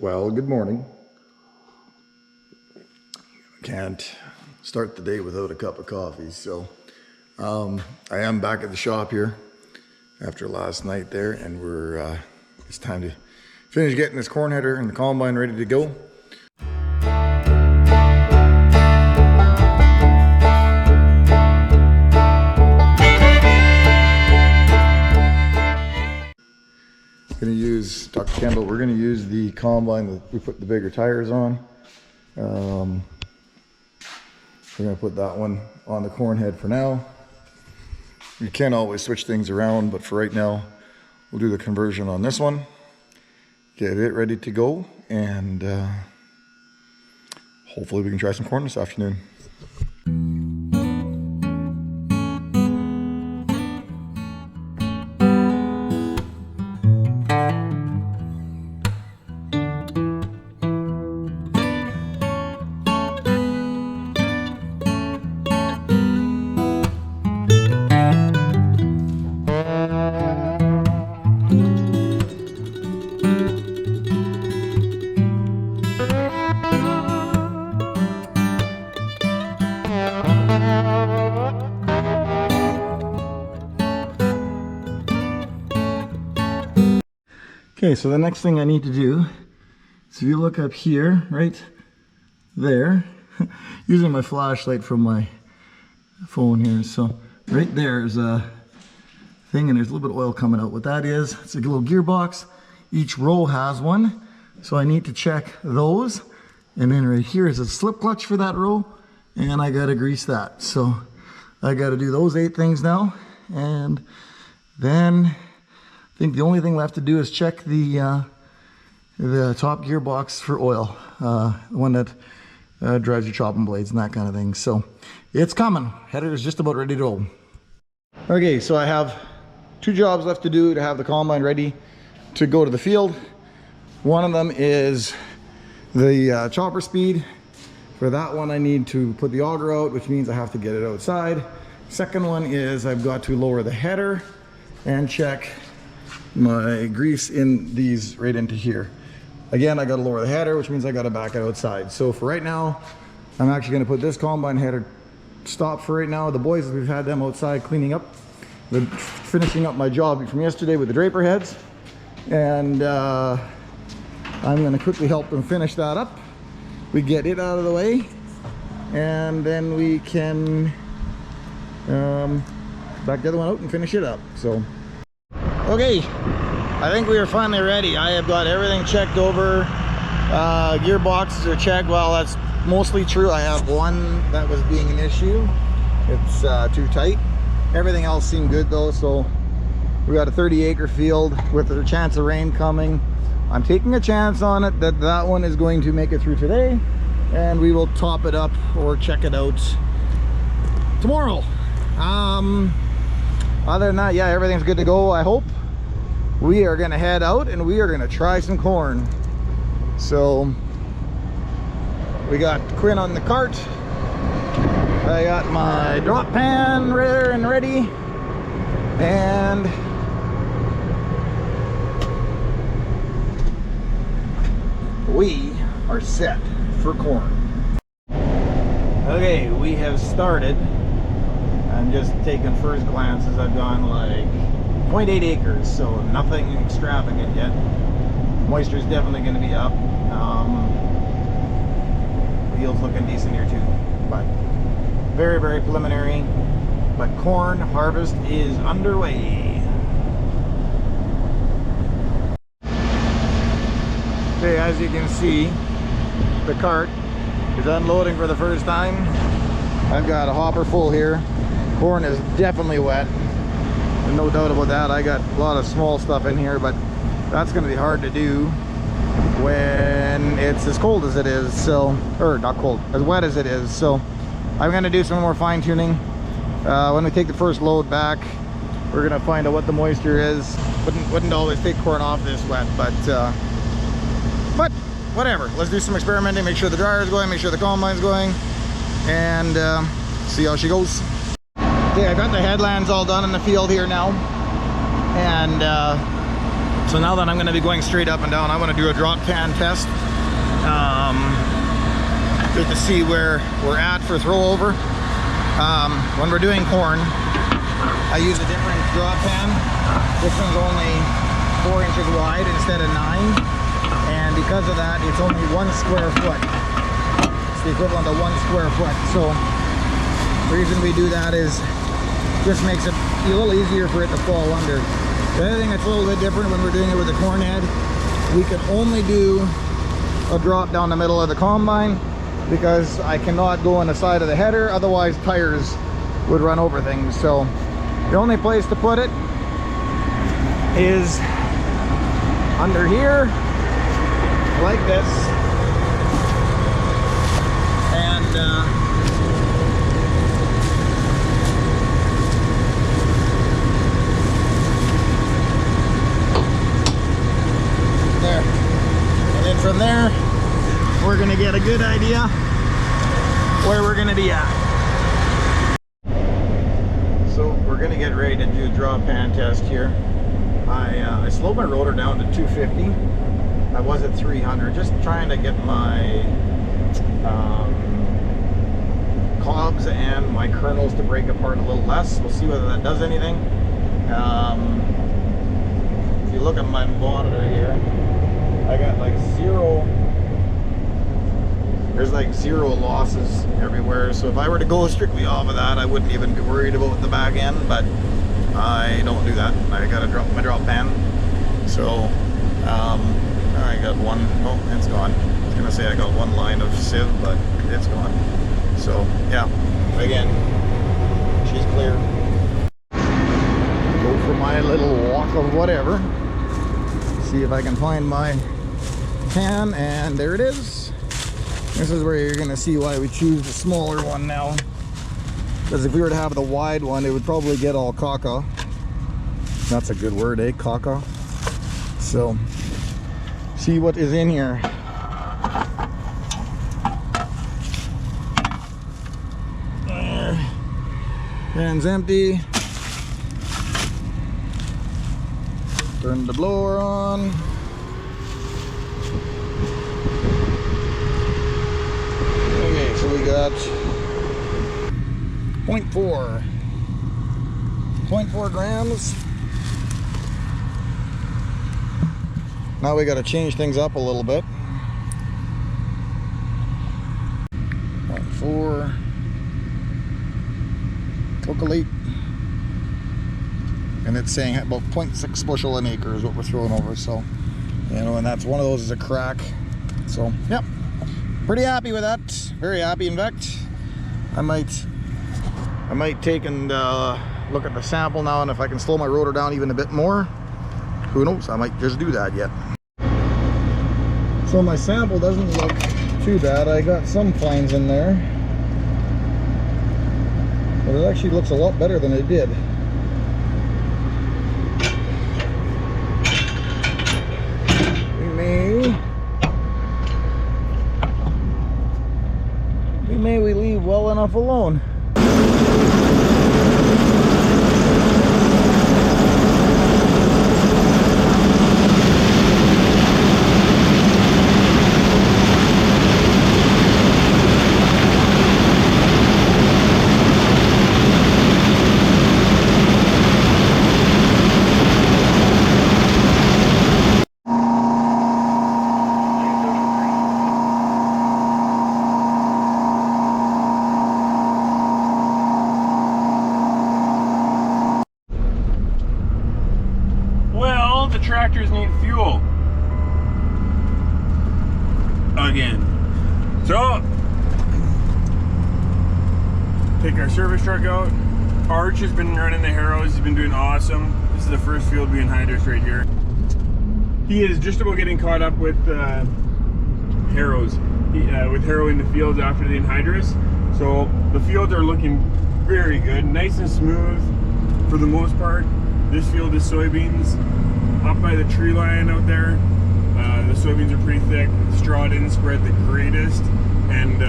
Well, good morning. Can't start the day without a cup of coffee, so I am back at the shop here after last night there, and it's time to finish getting this corn header and the combine ready to go. Dr. Kendall, we're going to use the combine that we put the bigger tires on. We're going to put that one on the corn head for now. You can always switch things around, but for right now, we'll do the conversion on this one, get it ready to go, and hopefully we can try some corn this afternoon. Okay, so the next thing I need to do is, if you look up here, right there, using my flashlight from my phone here, so right there is a thing and there's a little bit of oil coming out. What that is, it's a little gearbox. Each row has one, so I need to check those. And then right here is a slip clutch for that row, and I gotta grease that. So I gotta do those 8 things now, and then I think the only thing left to do is check the top gearbox for oil, the one that drives your chopping blades and that kind of thing. So it's coming. Header is just about ready to roll. Okay, so I have 2 jobs left to do to have the combine ready to go to the field. One of them is the chopper speed. For that one, I need to put the auger out, which means I have to get it outside. Second one is I've got to lower the header and check my grease in these right into here. Again, I got to lower the header, which means I got to back it outside. So for right now, I'm actually going to put this combine header stop for right now. The boys, we've had them outside cleaning up, finishing up my job from yesterday with the draper heads, and I'm going to quickly help them finish that up. We get it out of the way, and then we can back the other one out and finish it up. So okay, I think we are finally ready. I have got everything checked over. Gearboxes are checked. Well, that's mostly true. I have one that was being an issue. It's too tight. Everything else seemed good though. So we got a 30-acre field with a chance of rain coming. I'm taking a chance on it that that one is going to make it through today, and we will top it up or check it out tomorrow. Other than that, yeah, everything's good to go, I hope. We are gonna head out and we are gonna try some corn. So we got Quinn on the cart. I got my drop pan there and ready, and we are set for corn. Okay, we have started. I'm just taking first glances. I've gone like 0.8 acres, so nothing extravagant yet. Moisture is definitely going to be up. The yield's looking decent here too, but very, very preliminary. But corn harvest is underway. Okay, as you can see, the cart is unloading for the first time. I've got a hopper full here. Corn is definitely wet. No doubt about that. I got a lot of small stuff in here, but that's going to be hard to do when it's as cold as it is. So, or not cold, as wet as it is. So I'm going to do some more fine tuning. When we take the first load back, we're going to find out what the moisture is. Wouldn't always take corn off this wet, but whatever. Let's do some experimenting, make sure the dryer is going, make sure the combine's going, and see how she goes. Okay, I got the headlands all done in the field here now, and So now that I'm going to be going straight up and down, I want to do a drop pan test just to see where we're at for throw over. When we're doing corn, I use a different drop pan. This one's only 4 inches wide instead of 9, and because of that, it's only 1 square foot. It's the equivalent of 1 square foot. So the reason we do that is just makes it a little easier for it to fall under. The other thing that's a little bit different when we're doing it with a corn head, we can only do a drop down the middle of the combine because I cannot go on the side of the header, otherwise tires would run over things. So the only place to put it is under here, like this, and there. And then from there, we're gonna get a good idea where we're gonna be at. So we're gonna get ready to do a drop pan test here. I slowed my rotor down to 250. I was at 300, just trying to get my cobs and my kernels to break apart a little less. We'll see whether that does anything. If you look at my monitor here, I got like there's like 0 losses everywhere. So if I were to go strictly off of that, I wouldn't even be worried about the back end, but I don't do that. I gotta drop my drop pan. So I got one. Oh, it's gone. I was gonna say I got 1 line of sieve, but it's gone. So yeah, again, she's clear. Go for my little walk of whatever. See if I can find my pan, and there it is. This is where you're gonna see why we choose the smaller one now. Because if we were to have the wide one, it would probably get all caca. That's a good word, eh? Caca. So, see what is in here. There. Pan's empty. Turn the blower on. Okay, so we got 0.4 grams. Now we got to change things up a little bit. 0.4 Cocolate, and it's saying about 0.6 bushel an acre is what we're throwing over. So, you know, and that's one of those is a crack. So, yep, pretty happy with that. Very happy. In fact, I might take and look at the sample now, and if I can slow my rotor down even a bit more, who knows, I might just do that yet. So my sample doesn't look too bad. I got some fines in there, but it actually looks a lot better than it did. We leave well enough alone. Tractors need fuel again. So take our service truck out. Arch has been running the harrows. He's been doing awesome. This is the first field we anhydrous right here. He is just about getting caught up with harrows. With harrow in the fields after the anhydrous. So the fields are looking very good, nice and smooth for the most part. This field is soybeans. Up by the tree line out there, the soybeans are pretty thick. Straw didn't spread the greatest, and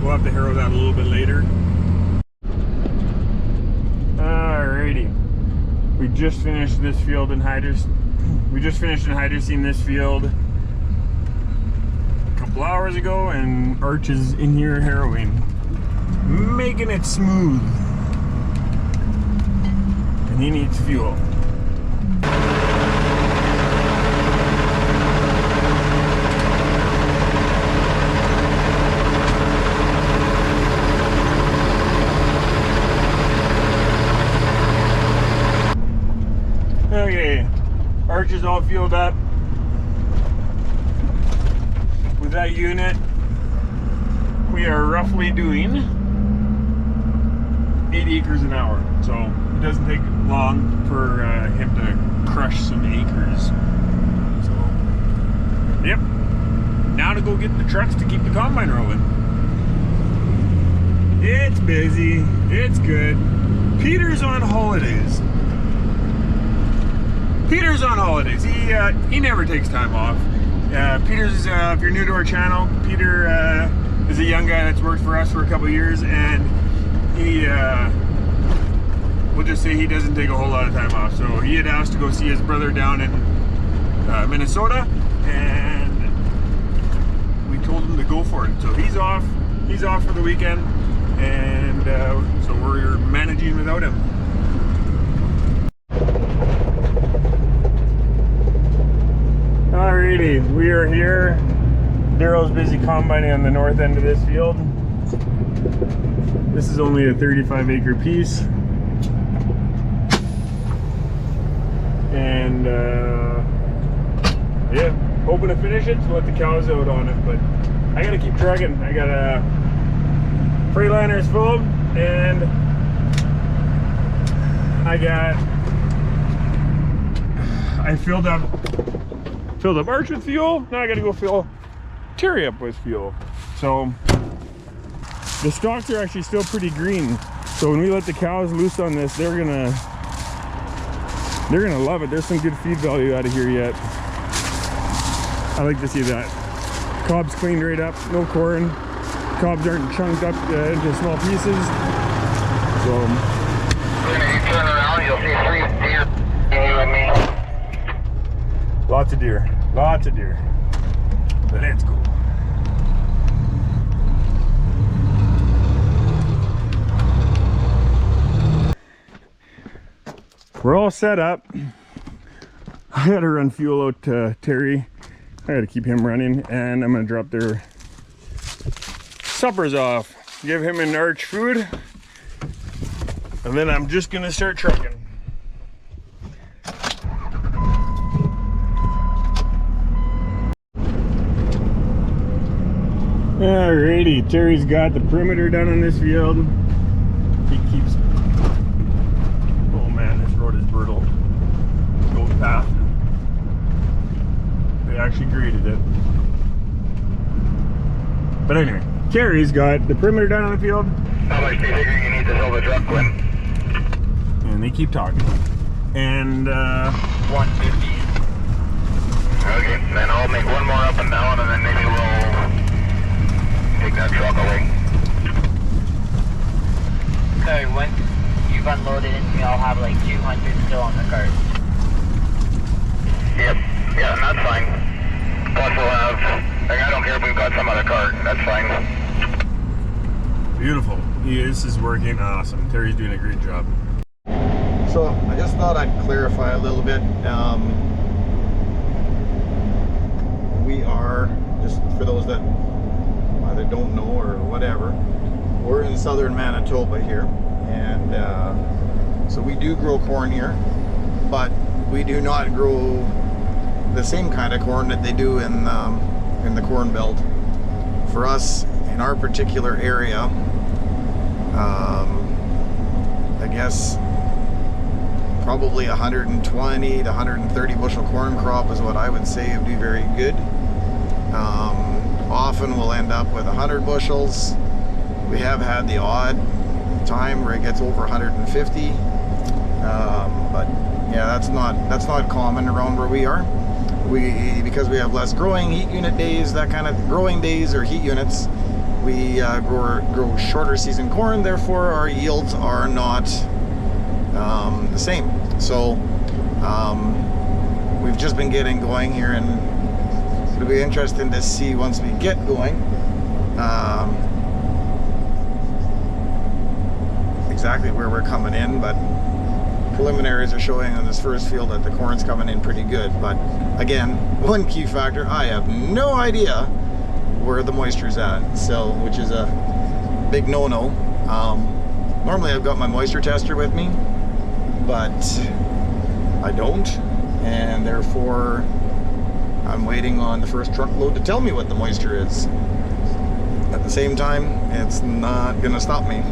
we'll have to harrow that a little bit later. Alrighty, we just finished this field anhydrous We just finished anhydrosing this field a couple hours ago, and Arch is in here harrowing, making it smooth. And he needs fuel. Okay, Arch is all fueled up. With that unit, we are roughly doing 8 acres an hour. So it doesn't take long for him to crush some acres. So, yep. Now to go get the trucks to keep the combine rolling. It's busy. It's good. Peter's on holidays. Peter's on holidays. He never takes time off. Peter's, if you're new to our channel, Peter is a young guy that's worked for us for a couple of years, and he, we'll just say he doesn't take a whole lot of time off. So he had asked to go see his brother down in Minnesota, and we told him to go for it. So he's off for the weekend, and so we're managing without him. Alrighty, we are here. Daryl's busy combining on the north end of this field. This is only a 35-acre piece. And yeah, hoping to finish it to let the cows out on it, but I gotta keep trucking. I got Freightliner's full, and I filled up Arch with fuel. Now I gotta go fill Terry up with fuel. So the stalks are actually still pretty green. So when we let the cows loose on this, they're gonna love it. There's some good feed value out of here yet. I like to see that. Cob's cleaned right up, no corn. Cobs aren't chunked up into small pieces. So If you turn around, you'll see 3 deer, you and me. lots of deer. Let's go. We're all set up. I gotta run fuel out to Terry. I gotta keep him running, and I'm gonna drop their suppers off. Give him an Arch food, and then I'm just gonna start trucking. Alrighty, Terry's got the perimeter done on this field. He keeps, oh man, this road is brutal. Goat path. They actually graded it. But anyway, Terry's got the perimeter done on the field. How much do you figure you need to fill the truck, Quinn? And they keep talking. And 150. Okay, then I'll make one more up and down, and then maybe we'll take that truck away. Sorry, when you've unloaded into me, I'll have like 200 still on the cart. Yep, yeah, and that's fine. Plus we'll have, like, I don't care if we've got some other cart, that's fine. beautiful. This is working awesome. Terry's doing a great job. So I just thought I'd clarify a little bit. We are, just for those that either don't know or whatever, we're in southern Manitoba here, and so we do grow corn here, but we do not grow the same kind of corn that they do in the Corn Belt. For us, in our particular area, I guess probably 120 to 130 bushel corn crop is what I would say would be very good. Often we'll end up with 100 bushels. We have had the odd time where it gets over 150, but yeah, that's not common around where we are. Because we have less growing heat unit days, that kind of growing days or heat units, we grow shorter season corn. Therefore, our yields are not the same. So we've just been getting going here, and it'll be interesting to see once we get going exactly where we're coming in, but preliminaries are showing on this first field that the corn's coming in pretty good. But again, one key factor, I have no idea where the moisture's at, so, which is a big no-no. Normally I've got my moisture tester with me, but I don't, and therefore I'm waiting on the first truckload to tell me what the moisture is. At the same time, it's not gonna stop me.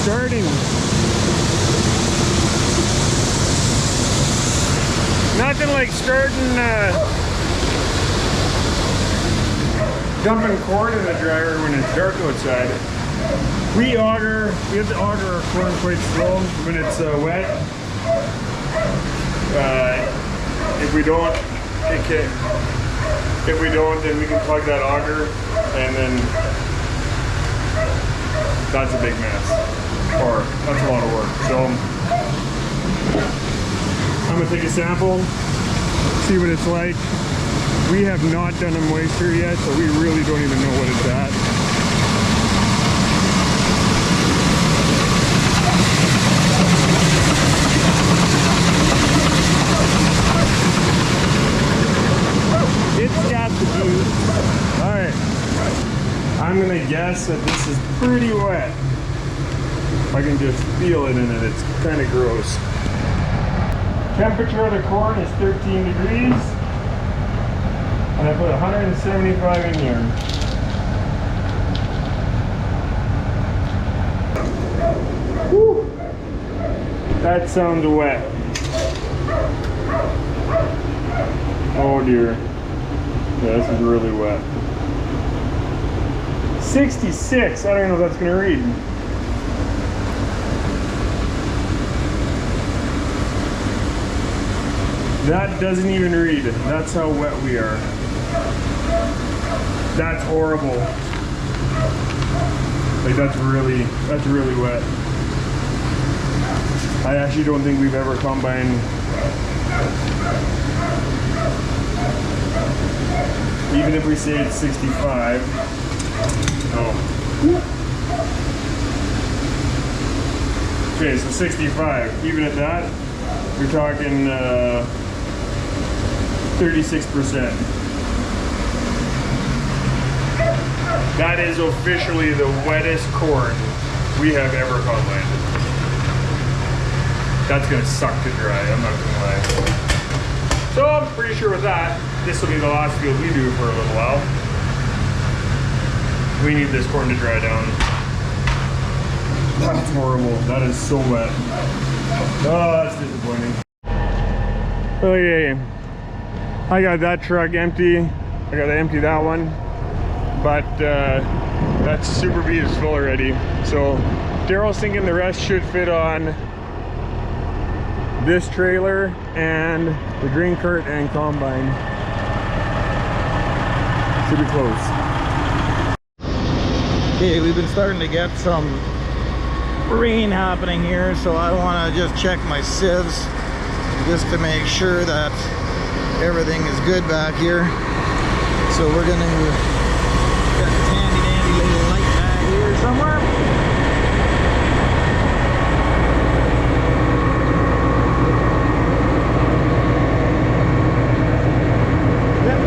Starting. Nothing like starting dumping corn in the dryer when it's dark outside. We have to auger our corn quite slow when it's wet. If we don't, then we can plug that auger, and then that's a big mess. Or that's a lot of work. So I'm gonna take a sample, see what it's like. We have not done a moisture yet, so we really don't even know what it's at. It's got the juice. All right. I'm gonna guess that this is pretty wet. I can just feel it in it. It's kind of gross. Temperature of the corn is 13 degrees. And I put 175 in here. Whew. That sounds wet. Oh dear. Yeah, this is really wet. 66. I don't even know if that's going to read. That doesn't even read. That's how wet we are. That's horrible. Like that's really wet. I actually don't think we've ever combined. Even if we say it's 65. Oh. Okay, so 65. Even at that, you're talking 36%. That is officially the wettest corn we have ever combined. That's gonna suck to dry, I'm not gonna lie. So I'm pretty sure with that, this will be the last field we do for a little while. We need this corn to dry down. That's horrible, that is so wet. Oh, that's disappointing. Okay. I got that truck empty. I gotta empty that one, but that Super B is full already. So Daryl's thinking the rest should fit on this trailer and the grain cart and combine. Should be close. Okay, we've been starting to get some rain happening here, so I want to just check my sieves just to make sure that everything is good back here. So we're gonna get a handy dandy little light bag here somewhere. Yep.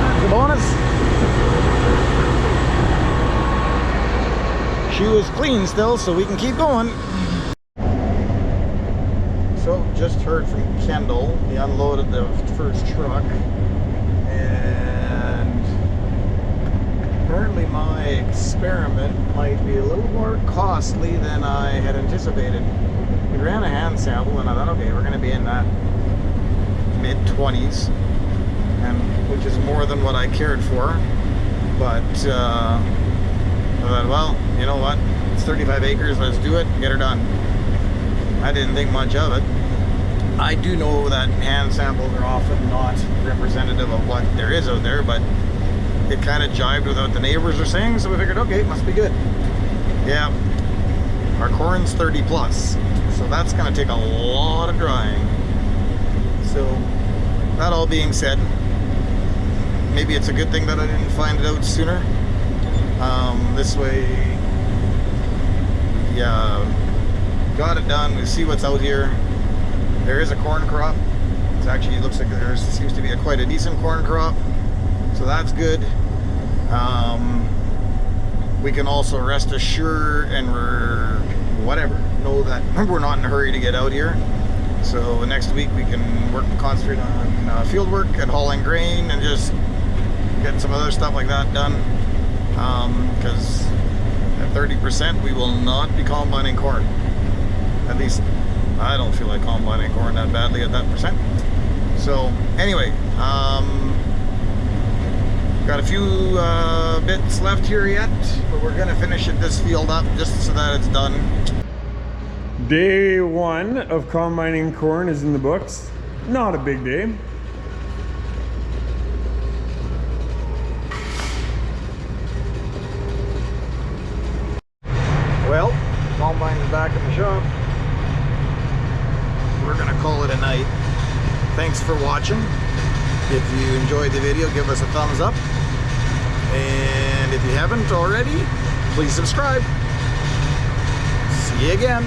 That's a bonus. Shoe is clean still, so we can keep going. So, just heard from Kendall. He unloaded the first truck, and apparently my experiment might be a little more costly than I had anticipated. We ran a hand sample, and I thought, okay, we're going to be in that mid-20s, and which is more than what I cared for. But I thought, well, you know what? It's 35 acres. Let's do it. Get her done. I didn't think much of it. I do know that hand samples are often not representative of what there is out there, but it kind of jived with what the neighbors are saying, so we figured, okay, it must be good. Yeah, our corn's 30 plus, so that's going to take a lot of drying. So, that all being said, maybe it's a good thing that I didn't find it out sooner. This way, yeah, got it done. We see what's out here. There is a corn crop. It actually looks like there seems to be quite a decent corn crop, so that's good. We can also rest assured and know that we're not in a hurry to get out here. So next week we can concentrate on field work and hauling grain and just getting some other stuff like that done. Because at 30% we will not be combining corn. At least I don't feel like combining corn that badly at that percent. So anyway, got a few bits left here yet, but we're gonna finish this field up just so that it's done. Day 1 of combining corn is in the books. Not a big day. Well, combine is back in the shop. We're gonna call it a night. Thanks for watching. If you enjoyed the video, give us a thumbs up. And if you haven't already, please subscribe. See you again.